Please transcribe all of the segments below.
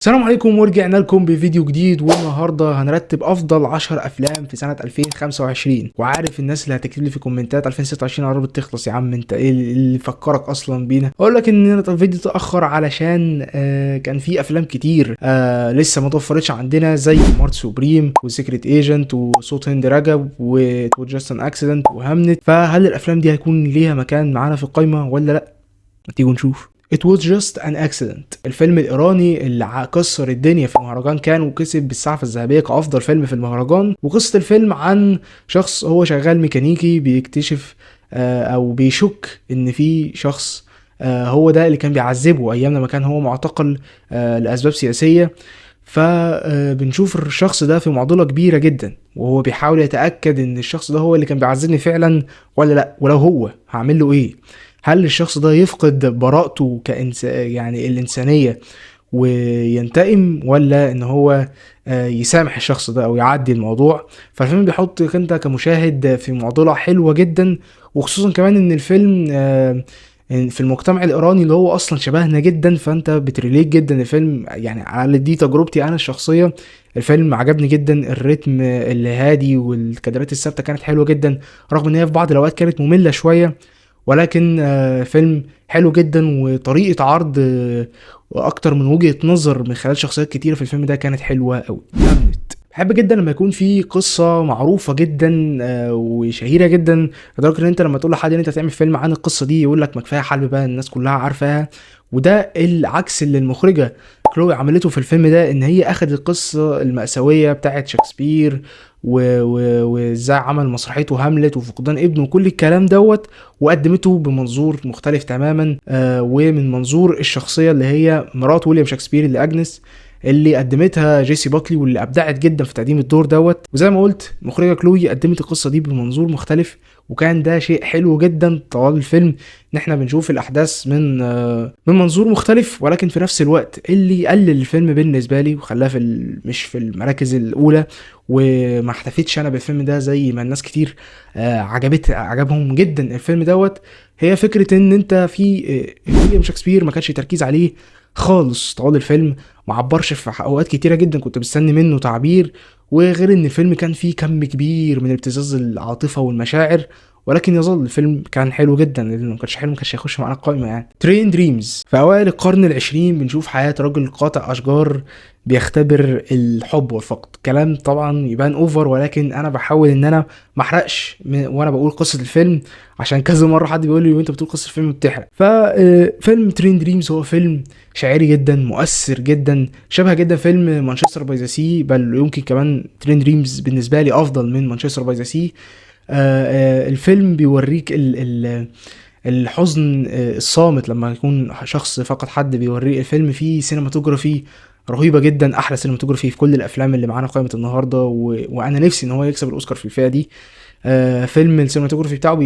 السلام عليكم ورجعنا لكم بفيديو جديد، والنهارده هنرتب افضل 10 افلام في سنه 2025. وعارف الناس اللي هتكتب لي في كومنتات 2026 قربت تخلص يا عم، انت ايه اللي فكرك اصلا بينا؟ اقول لك ان الفيديو اتاخر علشان كان في افلام كتير لسه ما توفرتش عندنا، زي مارت سوبريم وسيكريت ايجنت وصوت هند رجب وجاستن اكسيدنت وهامنت. فهل الافلام دي هيكون ليها مكان معانا في القايمه ولا لا؟ ما تيجوا نشوف. It was just an accident، الفيلم الإيراني اللي كسر الدنيا في المهرجان كان وكسب بالسعفة الذهبية كأفضل فيلم في المهرجان. وقصة الفيلم عن شخص هو شغال ميكانيكي بيكتشف أو بيشك إن في شخص هو ده اللي كان بيعذبه أيام لما كان هو معتقل لأسباب سياسية. فبنشوف الشخص ده في معضلة كبيرة جدا، وهو بيحاول يتأكد إن الشخص ده هو اللي كان بيعذبني فعلا ولا لأ، ولو هو هعمل له إيه. هل الشخص ده يفقد براءته يعني الإنسانية وينتقم، ولا ان هو يسامح الشخص ده او يعدي الموضوع؟ فالفيلم بيحطك انت كمشاهد في معضلة حلوة جدا، وخصوصا كمان ان الفيلم في المجتمع الايراني اللي هو اصلا شبهنا جدا، فانت بتريليت جدا الفيلم. يعني على دي تجربتي انا الشخصية، الفيلم عجبني جدا. الريتم الهادي والكادرات الثابتة كانت حلوة جدا، رغم ان هي في بعض الاوقات كانت مملة شوية، ولكن فيلم حلو جدا. وطريقة عرض واكتر من وجهة نظر من خلال شخصيات كتيرة في الفيلم ده كانت حلوة قوي. بحب جدا لما يكون في قصة معروفة جدا وشهيرة جدا، لدرجة ان انت لما تقول لحد ان انت تعمل فيلم عن القصة دي يقول لك ما كفاية حلب بقى، الناس كلها عارفاها. وده العكس اللي المخرجة كلوي عملته في الفيلم ده، ان هي اخدت القصة المأساوية بتاعت شكسبير وازاي عمل مسرحيته هاملت وفقدان ابنه وكل الكلام دوت، وقدمته بمنظور مختلف تماما ومن منظور الشخصية اللي هي مرات ويليام شكسبير اللي اجنس، اللي قدمتها جيسي باكلي، واللي ابدعت جدا في تقديم الدور دوت. وزي ما قلت المخرجه كلوي قدمت القصه دي بمنظور مختلف، وكان ده شيء حلو جدا طوال الفيلم، ان احنا بنشوف الاحداث من منظور مختلف، ولكن في نفس الوقت اللي قلل الفيلم بالنسبه لي وخلاه مش في المراكز الاولى. وما احتفيتش انا بالفيلم ده زي ما الناس كتير عجبهم جدا الفيلم دوت، هي فكره ان انت في ويليام شكسبير ما كانش تركيز عليه خالص طوال الفيلم، ما عبرش في اوقات كتيره جدا كنت مستني منه تعبير. وغير ان الفيلم كان فيه كم كبير من ابتزاز العاطفه والمشاعر، ولكن يظل الفيلم كان حلو جدا، لانه ما كانش حلو ما كانش هيخش معانا القائمه. يعني ترين دريمز، في اوائل القرن العشرين بنشوف حياه رجل قاطع اشجار بيختبر الحب والفقد. كلام طبعا يبان اوفر، ولكن انا بحاول ان انا ما احرقش وانا بقول قصه الفيلم، عشان كذا مره حد بيقول لي وانت بتقول قصه الفيلم بتحرق. ففيلم ترين دريمز هو فيلم شاعري جدا، مؤثر جدا، شبه جدا فيلم مانشستر باي ذا سي، بل يمكن كمان ترين دريمز بالنسبه لي افضل من مانشستر باي ذا سي. الفيلم بيوريك الحزن الصامت لما يكون شخص فقد حد، بيوريه الفيلم فيه سينماتوجرافي رهيبه جدا، احلى سينماتوجرافي في كل الافلام اللي معانا قائمه النهارده. وانا نفسي ان هو يكسب الاوسكار في الفئه دي. فيلم السينماتوجرافي بتاعه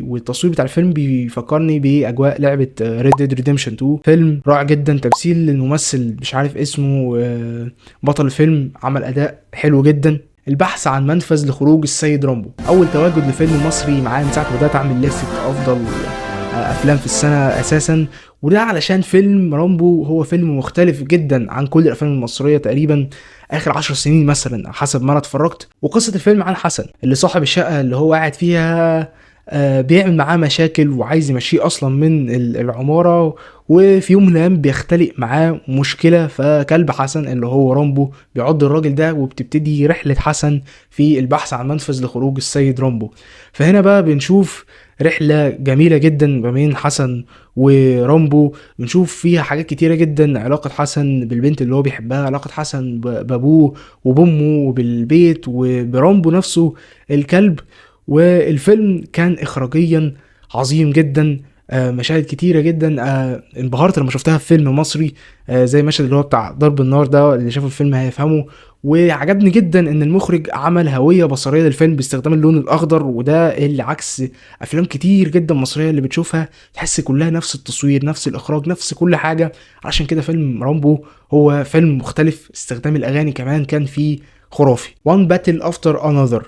والتصوير بتاع الفيلم بيفكرني باجواء لعبه ريد ديد ريديمشن 2. فيلم رائع جدا، تمثيل الممثل مش عارف اسمه بطل الفيلم عمل اداء حلو جدا. البحث عن منفذ لخروج السيد رامبو، اول تواجد لفيلم مصري معاه من ساعه ما بدات اعمل لستة افضل افلام في السنه اساسا. وده علشان فيلم رامبو هو فيلم مختلف جدا عن كل الافلام المصريه تقريبا اخر 10 سنين مثلا حسب ما انا اتفرجت. وقصه الفيلم عن حسن اللي صاحب الشقه اللي هو قاعد فيها بيعمل معاه مشاكل وعايز يمشيه اصلا من العماره، وفي يوم من الايام بيختلق معاه مشكله، فكلب حسن اللي هو رامبو بيعض الراجل ده، وبتبتدي رحله حسن في البحث عن منفذ لخروج السيد رامبو. فهنا بقى بنشوف رحلة جميلة جدا ما بين حسن ورامبو، بنشوف فيها حاجات كتيرة جدا، علاقة حسن بالبنت اللي هو بيحبها، علاقة حسن بابوه وبامه وبالبيت وبرامبو نفسه الكلب. والفيلم كان اخراجيا عظيم جدا، مشاهد كتيرة جدا انبهرت لما شفتها في فيلم مصري، زي المشهد اللي هو بتاع ضرب النار ده، اللي شافوا الفيلم هيفهمه. وعجبني جدا ان المخرج عمل هوية بصرية للفيلم باستخدام اللون الاخضر، وده اللي عكس افلام كتير جدا مصرية اللي بتشوفها تحس كلها نفس التصوير نفس الاخراج نفس كل حاجة. عشان كده فيلم رامبو هو فيلم مختلف، استخدام الاغاني كمان كان فيه خرافي. One Battle After Another،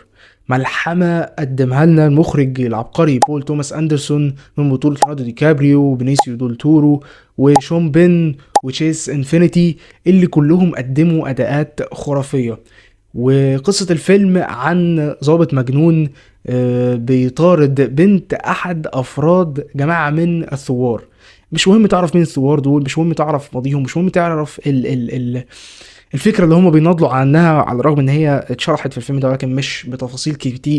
ملحمة قدمها لنا المخرج العبقري بول توماس أندرسون، من بطولة ليوناردو دي كابريو وبنيسيو دول تورو وشون بين وتشيس انفينيتي، اللي كلهم قدموا أداءات خرافية. وقصة الفيلم عن ضابط مجنون بيطارد بنت أحد أفراد جماعة من الثوار. مش مهم تعرف مين الثوار دول، مش مهم تعرف ماضيهم، مش مهم تعرف ال الفكره اللي هم بيناضلوا عنها، على الرغم ان هي اتشرحت في الفيلم ده ولكن مش بتفاصيل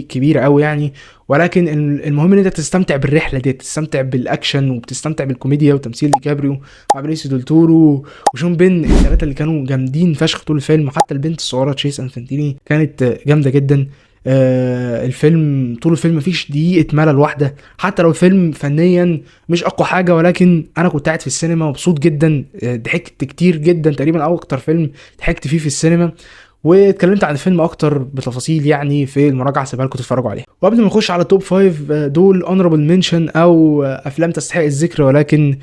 كبيره قوي يعني. ولكن المهم ان انت تستمتع بالرحله دي، تستمتع بالاكشن وبتستمتع بالكوميديا وتمثيل دي كابريو وبريسيو دول تورو وشون بين، الثلاثه اللي كانوا جامدين فشخ طول الفيلم. حتى البنت الصغيره تشيس انفنتيني كانت جامده جدا. الفيلم طول الفيلم مفيش دقيقه ملل واحده، حتى لو الفيلم فنيا مش اقوى حاجه، ولكن انا كنت قاعد في السينما مبسوط جدا. ضحكت كتير جدا، تقريبا او اكتر فيلم ضحكت فيه في السينما. واتكلمت عن الفيلم اكتر بتفاصيل يعني في المراجعه، سيبها لكم تتفرجوا عليها. وقبل ما نخش على التوب 5 دول اونربل منشن او افلام تستحق الذكر ولكن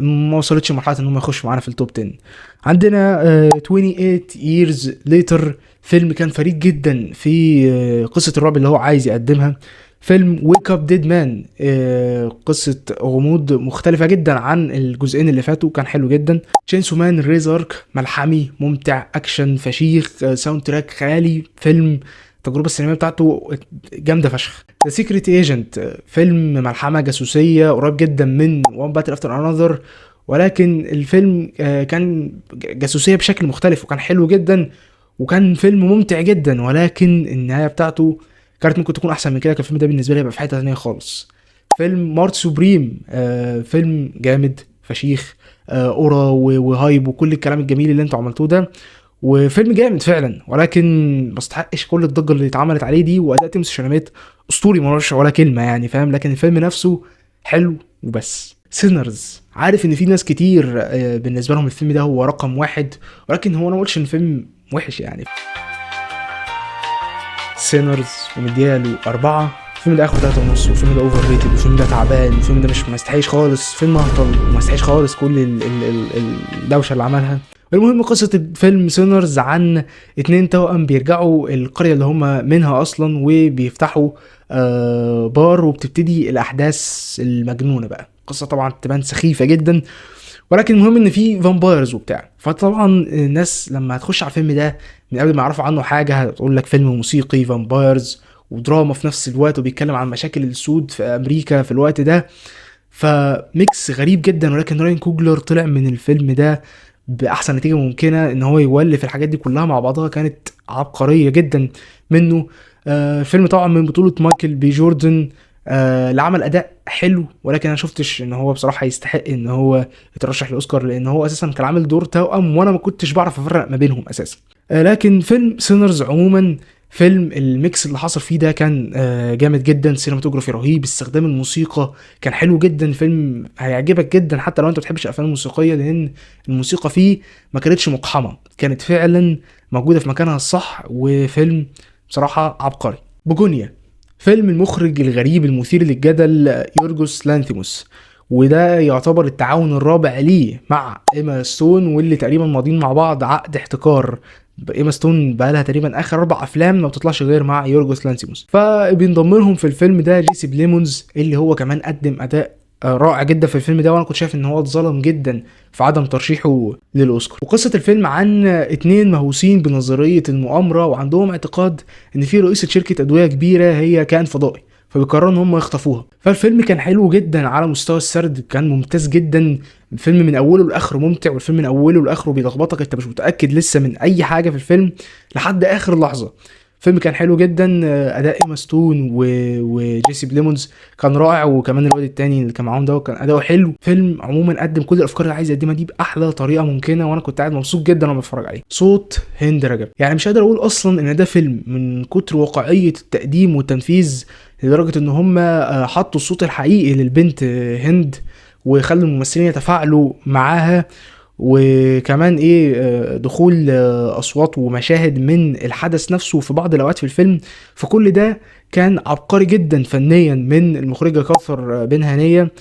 ما وصلتش مرحله ان هم يخشوا معانا في التوب 10. عندنا 28 years later، فيلم كان فريد جدا في قصه الرعب اللي هو عايز يقدمها. فيلم ويك اب ديد مان، قصه غموض مختلفه جدا عن الجزئين اللي فاتوا، كان حلو جدا. تشينسو مان ريزارك، ملحمي ممتع اكشن فشيخ، ساوند تراك خيالي. فيلم التجربه السينمائيه بتاعته جامده فشخ. ذا سيكريت ايجنت، فيلم ملحمه جاسوسيه قريب جدا من وان باتل افتر انذر، ولكن الفيلم كان جاسوسيه بشكل مختلف وكان حلو جدا وكان فيلم ممتع جدا. ولكن النهايه بتاعته كانت ممكن تكون احسن من كده. كان الفيلم ده بالنسبه لي هيبقى في حته ثانيه خالص. فيلم مارت سوبريم، فيلم جامد فشيخ، اورا وهايب وكل الكلام الجميل اللي انتوا عملتوه ده، وفيلم جامد فعلا، ولكن ما استحقش كل الضجه اللي اتعملت عليه دي. واداء تيموثي شالاميت اسطوري، ما ولا كلمه يعني، فاهم؟ لكن الفيلم نفسه حلو وبس. سينرز، عارف ان في ناس كتير بالنسبه لهم الفيلم ده هو رقم واحد، ولكن هو انا ما قلتش ان الفيلم وحش يعني. سينرز ومدياله 4. الفيلم ده اخد 3.5، والفيلم ده اوفر ريتد، والفيلم ده تعبان، والفيلم ده مش ما يستحقش خالص، فيلم هطل وما يستحقش خالص كل الدوشه اللي عملها. المهم قصة الفيلم سينرز عن 2 توأم بيرجعوا القرية اللي هم منها أصلا، وبيفتحوا بار، وبتبتدي الأحداث المجنونة بقى. قصة طبعا تبان سخيفة جدا، ولكن المهم ان في فامبايرز وبتاع. فطبعا الناس لما هتخش على الفيلم ده من قبل ما يعرفوا عنه حاجة هتقول لك فيلم موسيقي فامبايرز ودراما في نفس الوقت، وبيتكلم عن مشاكل السود في أمريكا في الوقت ده. فميكس غريب جدا، ولكن راين كوجلر طلع من الفيلم ده باحسن نتيجه ممكنه. ان هو يولف الحاجات دي كلها مع بعضها كانت عبقريه جدا منه. الفيلم طبعا من بطوله مايكل بي جوردن، اللي عمل اداء حلو، ولكن انا شفتش ان هو بصراحه يستحق ان هو يترشح لاوسكار، لان هو اساسا كان عامل دور توأم وانا ما كنتش بعرف افرق ما بينهم اساسا. لكن فيلم سينرز عموما، فيلم الميكس اللي حصل فيه ده كان جامد جدا. سينماتوجرافي رهيب، استخدام الموسيقى كان حلو جدا. فيلم هيعجبك جدا حتى لو انت بتحبش الافلام الموسيقيه، لان الموسيقى فيه ما كانتش مقحمه، كانت فعلا موجوده في مكانها الصح. وفيلم بصراحه عبقري. بوجونيا، فيلم المخرج الغريب المثير للجدل يورجوس لانثيموس، وده يعتبر التعاون الرابع ليه مع إيما ستون، واللي تقريبا ماضيين مع بعض عقد احتكار. إيما ستون بقى لها تقريبا اخر 4 افلام ما بتطلعش غير مع يورجوس لانثيموس. فبينضم لهم في الفيلم ده جيسي بليمونز، اللي هو كمان قدم اداء رائع جدا في الفيلم ده، وانا كنت شايف ان هو اتظلم جدا في عدم ترشيحه للاوسكار. وقصه الفيلم عن 2 مهووسين بنظريه المؤامره، وعندهم اعتقاد ان في رئيسه شركه ادويه كبيره هي كائن فضائي، فبيقرروا ان هم يخطفوها. فالفيلم كان حلو جدا على مستوى السرد، كان ممتاز جدا. الفيلم من اوله لاخره ممتع، والفيلم من اوله لاخره بيلخبطك، انت مش متاكد لسه من اي حاجه في الفيلم لحد اخر لحظه. الفيلم كان حلو جدا. اداء إيما ستون وجيسي بليمونز كان رائع، وكمان الواد التاني اللي كان معاهم ده كان اداؤه حلو. فيلم عموما قدم كل الافكار اللي عايز يقدمها دي باحلى طريقه ممكنه، وانا كنت قاعد مبسوط جدا وانا بتفرج عليه. صوت هند رجب، يعني مش قادر اقول اصلا ان ده فيلم من كتر واقعيه التقديم والتنفيذ، لدرجه ان هم حطوا الصوت الحقيقي للبنت هند وخلوا الممثلين يتفاعلوا معاها. وكمان دخول اصوات ومشاهد من الحدث نفسه في بعض الاوقات في الفيلم. فكل ده كان عبقري جدا فنيا من المخرجه كوثر بن هنيه.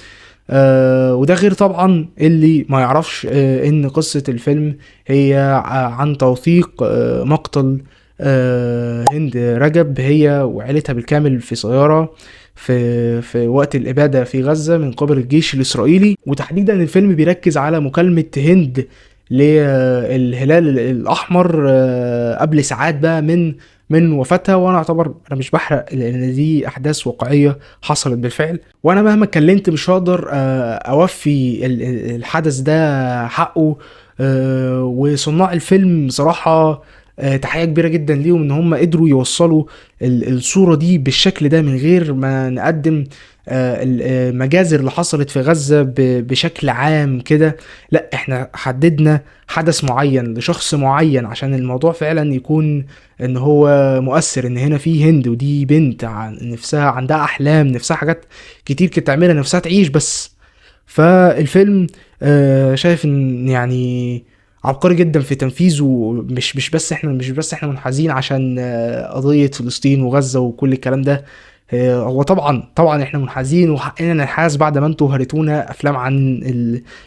وده غير طبعا اللي ما يعرفش ان قصه الفيلم هي عن توثيق مقتل هند رجب هي وعيلتها بالكامل في سيارة في وقت الإبادة في غزة من قبل الجيش الإسرائيلي. وتحديدا الفيلم بيركز على مكالمة هند للهلال الأحمر قبل ساعات بقى من وفاتها. وانا اعتبر انا مش بحرق لان دي احداث واقعيه حصلت بالفعل، وانا مهما اتكلمت مش هقدر اوفي الحدث ده حقه. وصناع الفيلم بصراحه تحية كبيرة جدا ليهم ان هم قدروا يوصلوا الصورة دي بالشكل ده من غير ما نقدم المجازر اللي حصلت في غزة بشكل عام كده. لا، احنا حددنا حدث معين لشخص معين عشان الموضوع فعلا يكون ان هو مؤثر، ان هنا في هند ودي بنت نفسها عندها احلام، نفسها حاجات كتير كانت تعملها، نفسها تعيش بس. فالفيلم شايف ان يعني عبقري جدا في تنفيذه. مش بس احنا منحازين عشان قضية فلسطين وغزة وكل الكلام ده. هو طبعا احنا منحازين وحقنا ننحاز بعد ما انتوا هرتونا افلام عن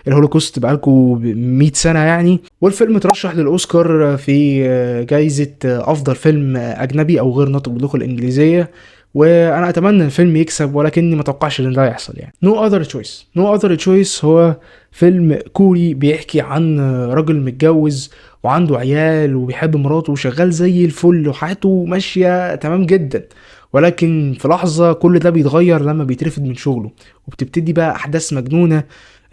الهولوكوست بقالكوا 100 سنة يعني. والفيلم اترشح للاوسكار في جايزة افضل فيلم اجنبي او غير ناطق باللغة الانجليزية. وانا اتمنى الفيلم يكسب، ولكني ما توقعش ان ده يحصل يعني. No Other Choice هو فيلم كوري بيحكي عن راجل متجوز وعنده عيال وبيحب مراته وشغال زي الفل وحياته ماشية تمام جدا، ولكن في لحظة كل ده بيتغير لما بيترفد من شغله، وبتبتدي بقى احداث مجنونة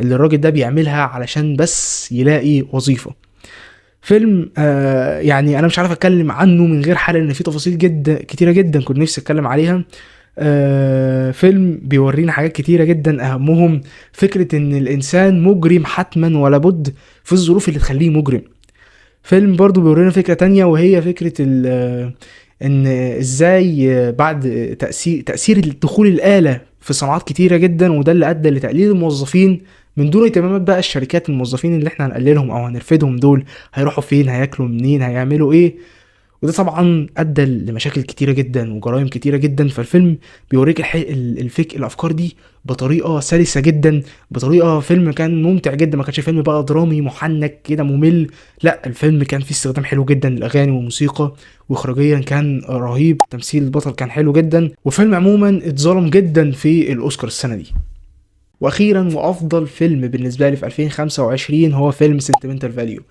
اللي الراجل ده بيعملها علشان بس يلاقي وظيفة. فيلم يعني انا مش عارف اتكلم عنه من غير حرق، ان في تفاصيل كتيرة جدا كنت نفسي اتكلم عليها. فيلم بيورينا حاجات كتيرة جدا، اهمهم فكرة ان الانسان مجرم حتما ولا بد في الظروف اللي تخليه مجرم. فيلم برضو بيورينا فكرة تانية، وهي فكرة ان ازاي بعد تأثير دخول الآلة في صناعات كتيرة جدا، وده اللي ادى لتقليل الموظفين من دون اهتمامات بقى الشركات. الموظفين اللي احنا هنقللهم او هنرفدهم دول هيروحوا فين، هياكلوا منين، هيعملوا ايه؟ وده طبعا ادى لمشاكل كتيره جدا وجرائم كتيره جدا. فالفيلم بيوريك الافكار دي بطريقه سلسه جدا، بطريقه فيلم كان ممتع جدا. ما كانش فيلم بقى درامي محنك كده ممل، لا الفيلم كان فيه استخدام حلو جدا للاغاني والموسيقى، واخراجيا كان رهيب، تمثيل البطل كان حلو جدا، وفيلم عموما اتظلم جدا في الاوسكار السنه دي. واخيرا وافضل فيلم بالنسبه لي في 2025 هو فيلم سنتيمنتال فاليو.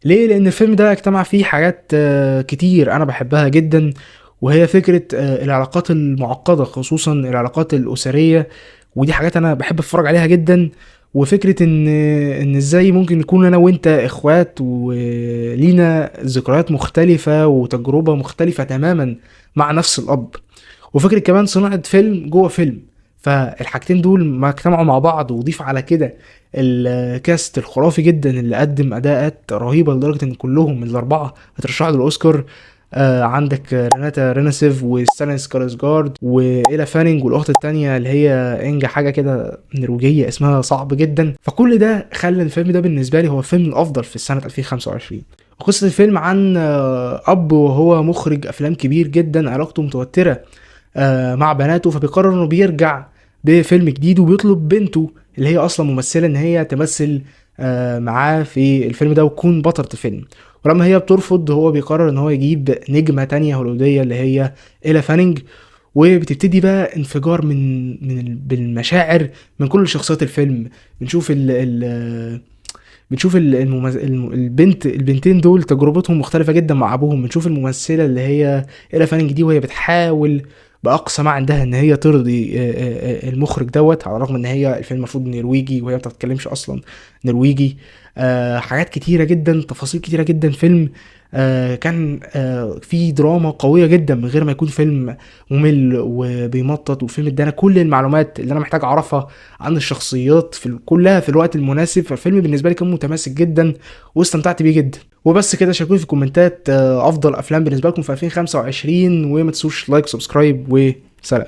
ليه؟ لان الفيلم ده اجتمع فيه حاجات كتير انا بحبها جدا، وهي فكرة العلاقات المعقدة، خصوصا العلاقات الأسرية، ودي حاجات أنا بحب أتفرج عليها جدا. وفكرة إن إزاي ممكن نكون أنا وأنت إخوات ولينا ذكريات مختلفة وتجربة مختلفة تماما مع نفس الأب. وفكرة كمان صناعة فيلم جوه فيلم، فالحاجتين دول ما اجتمعوا مع بعض. وضيف على كده الكاست الخرافي جدا اللي قدم اداءات رهيبه لدرجه ان كلهم الاربعه اترشحوا للاوسكار. عندك ريناتا ريناسيف وستالين سكارسجارد وإيلا فانينج، والاخت التانية اللي هي انجا حاجه كده نرويجيه اسمها صعب جدا. فكل ده خلى الفيلم ده بالنسبه لي هو الفيلم الافضل في السنه 2025. قصة الفيلم عن أب وهو مخرج أفلام كبير جدا، علاقته متوترة مع بناته، فبيقرر إنه بيرجع بفيلم جديد وبيطلب بنته اللي هي أصلا ممثلة إن هي تمثل معاه في الفيلم ده وتكون بطلة الفيلم. ولما هي بترفض هو بيقرر إن هو يجيب نجمة تانية هوليودية اللي هي إيلا فانينج، وبتبتدي بقى انفجار بالمشاعر من كل شخصيات الفيلم. بنشوف البنتين دول تجربتهم مختلفة جدا مع ابوهم. بنشوف الممثلة اللي هي إيلا فانينج دي وهي بتحاول بأقصى ما عندها ان هي ترضي المخرج دوت، على الرغم ان هي الفيلم المفروض نرويجي وهي ما بتتكلمش اصلا نرويجي. حاجات كتيرة جدا، تفاصيل كتيرة جدا. فيلم كان فيه دراما قوية جدا من غير ما يكون فيلم ممل وبيمطط. والفيلم ادانا كل المعلومات اللي انا محتاج اعرفها عن الشخصيات كلها في الوقت المناسب. فالفيلم بالنسبة لي كان متماسك جدا واستمتعت بيه جدا. وبس كده، شاركوني في الكومنتات افضل افلام بالنسبة لكم في 2025، وما تنسوش لايك وسبسكرايب، وسلام.